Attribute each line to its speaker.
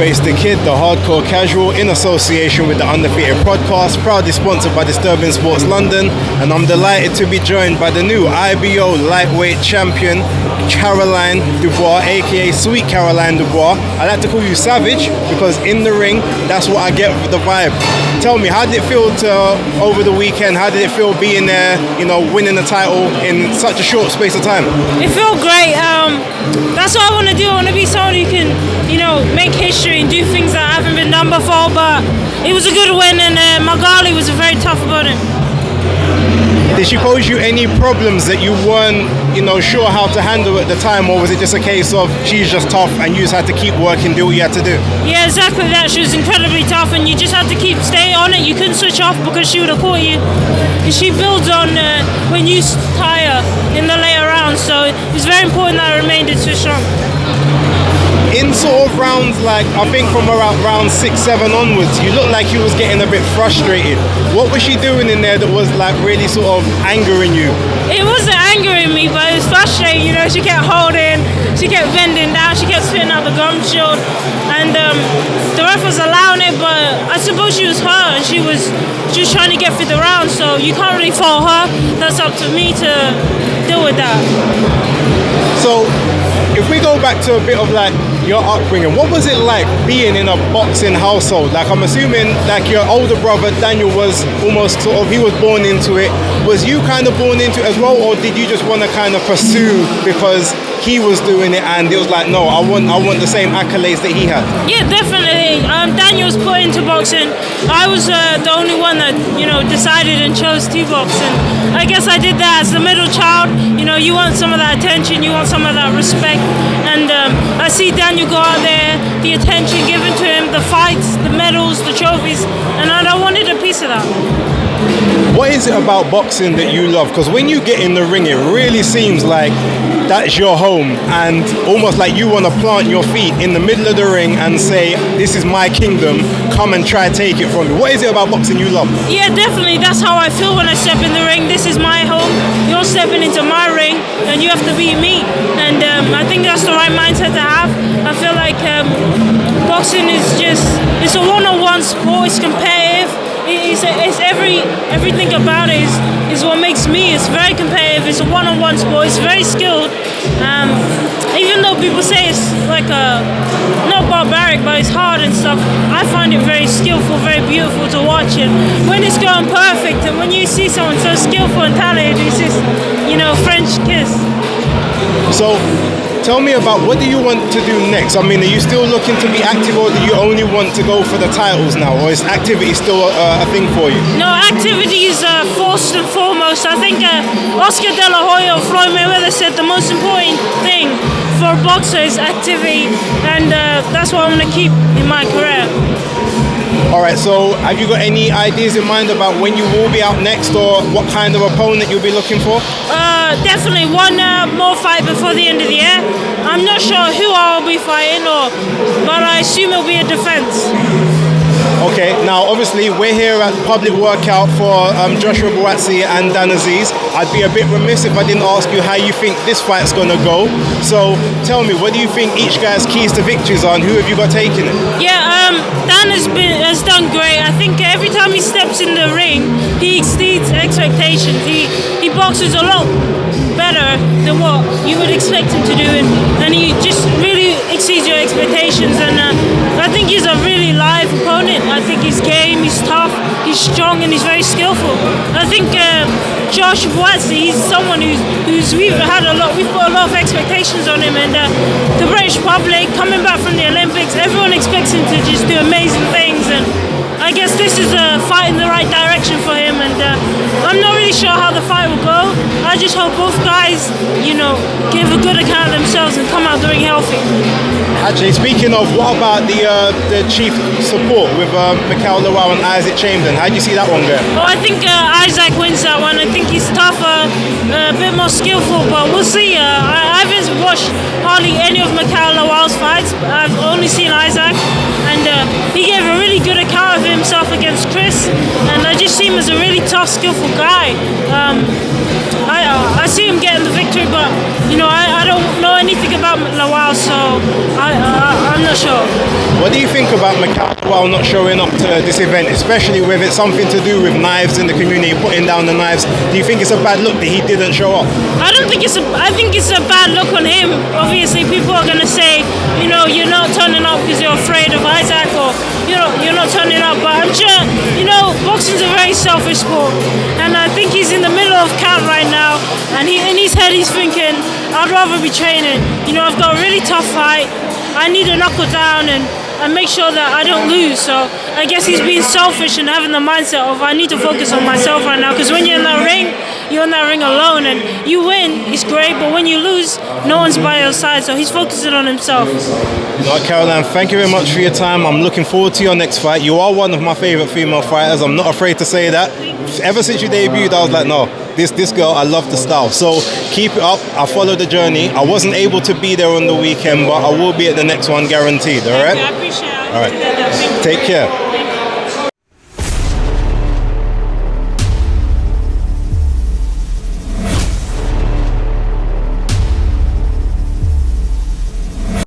Speaker 1: BaseDaKID, the hardcore casual, in association with the Undefeated podcast, proudly sponsored by Disturbing Sports London, and I'm delighted to be joined by the new IBO lightweight champion, Caroline Dubois, aka Sweet Caroline Dubois. I like to call you Savage because in the ring, that's what I get with the vibe. Tell me, how did it feel over the weekend? How did it feel being there, winning the title in such a short space of time?
Speaker 2: It felt great. That's what I want to do. I want to be someone who can, make history and do things that haven't been done before. But it was a good win, and Magali was a very tough opponent.
Speaker 1: Did she pose you any problems that you weren't, sure how to handle at the time, or was it just a case of she's just tough and you just had to keep working, do what you had to do?
Speaker 2: Yeah, exactly that. She was incredibly tough, and you just had to stay on it. You couldn't switch off because she would have caught you. And she builds on when you tire in the later rounds, so it's very important that I remained so strong.
Speaker 1: In sort of rounds, I think from around round 6, 7 onwards, you looked like you was getting a bit frustrated. What was she doing in there that was really sort of angering you?
Speaker 2: It wasn't angering me, but it was frustrating. She kept holding, she kept bending down, she kept spitting out the gum shield, and the ref was allowing it, but I suppose she was hurt and she was just trying to get through the round, so you can't really fault her. That's up to me to deal with that.
Speaker 1: So, if we go back to a bit of your upbringing, what was it like being in a boxing household? I'm assuming your older brother Daniel was almost he was born into it. Was you kind of born into it as well, or did you just want to kind of pursue because he was doing it and it was no, I want the same accolades that he had?
Speaker 2: Yeah, definitely. Daniel was put into boxing. I was the only one that decided and chose to box, and I guess I did that as the middle child. You want some of that attention, you want some of that respect, and I see Daniel go out there, the attention given to him, the fights, the medals, the trophies, and I wanted a piece of that.
Speaker 1: What is it about boxing that you love? Because when you get in the ring, it really seems like that's your home, and almost like you want to plant your feet in the middle of the ring and say, this is my kingdom, come and try to take it from me. What is it about boxing you love?
Speaker 2: Yeah, definitely. That's how I feel when I step in the ring. This is my home. You're stepping into my ring, and you have to beat me. And I think that's the right mindset to have. I feel like boxing is it's a one-on-one sport. It's competitive. It's everything about it is what makes me. It's very competitive. It's a one-on-one sport. It's very skilled. Even though people say it's not barbaric, but it's hard and stuff, I find it very skillful, very beautiful to watch. And when it's going perfect, and when you see someone so skillful and talented, it's just French kiss.
Speaker 1: So, tell me about what do you want to do next? I mean, are you still looking to be active, or do you only want to go for the titles now, or is activity still a thing for you?
Speaker 2: No, activity is first and foremost. I think Oscar De La Hoya or Floyd Mayweather said the most important thing for a boxer is activity, and that's what I'm going to keep in my career.
Speaker 1: Alright, so have you got any ideas in mind about when you will be out next, or what kind of opponent you'll be looking for?
Speaker 2: Definitely one more fight before the end of the year. I'm not sure who I'll be fighting, but I assume it'll be a defense.
Speaker 1: Okay, now obviously we're here at Public Workout for Joshua Buatsi and Dan Aziz. I'd be a bit remiss if I didn't ask you how you think this fight's going to go. So tell me, what do you think each guy's keys to victories are, and who have you got taking it?
Speaker 2: Yeah, Dan has done great. I think every time he steps in the ring, he exceeds expectations. He boxes a lot better than what you would expect him to do, and he just really exceeds your expectations. And I think he's a really live opponent. I think he's game, he's tough, he's strong, and he's very skillful. I think Josh Buatsi, he's someone who's we've put a lot of expectations on him, and the British public coming back from the Olympics, everyone expects him to just do amazing things, and I guess this is a fight in the right direction for him, and I'm not really sure how the fight will go. I just hope both guys, give a good account of themselves and come out the ring healthy.
Speaker 1: Actually, speaking of, what about the chief support with Mikhail Lawal and Isaac Chamberlain? How do you see that one going?
Speaker 2: Oh, I think Isaac wins that one. I think he's tougher, a bit more skillful, but we'll see. I haven't watched hardly any of Mikhail Lawal's fights. I've only seen Isaac, and he gave a really good account of himself against Chris, and I just see him as a really tough, skillful guy. I see him getting the victory, but I don't know anything about Lawal, so I I'm not sure.
Speaker 1: What do you think about Macau not showing up to this event, especially with it something to do with knives in the community, putting down the knives? Do you think it's a bad look that he didn't show up?
Speaker 2: I think it's a bad look on him. Obviously, people are gonna say, you know, you're not turning up because you're afraid of Isaac, or you're not turning up. But I'm sure, you know, boxing's a very selfish sport, and I think he's in the middle of camp right now, and in his head he's thinking, I'd rather be training. You know, I've got a really tough fight. I need to knuckle down and make sure that I don't lose. So I guess he's being selfish and having the mindset of I need to focus on myself right now, because when you're in that ring, you're in that ring alone, and you win, it's great, but when you lose, no one's by your side, so he's focusing on himself.
Speaker 1: Caroline, thank you very much for your time. I'm looking forward to your next fight. You are one of my favourite female fighters. I'm not afraid to say that. Ever since you debuted, I was like, no, this girl, I love the style. So keep it up. I follow the journey. I wasn't able to be there on the weekend, but I will be at the next one guaranteed, all right?
Speaker 2: I appreciate it.
Speaker 1: All right. Take care.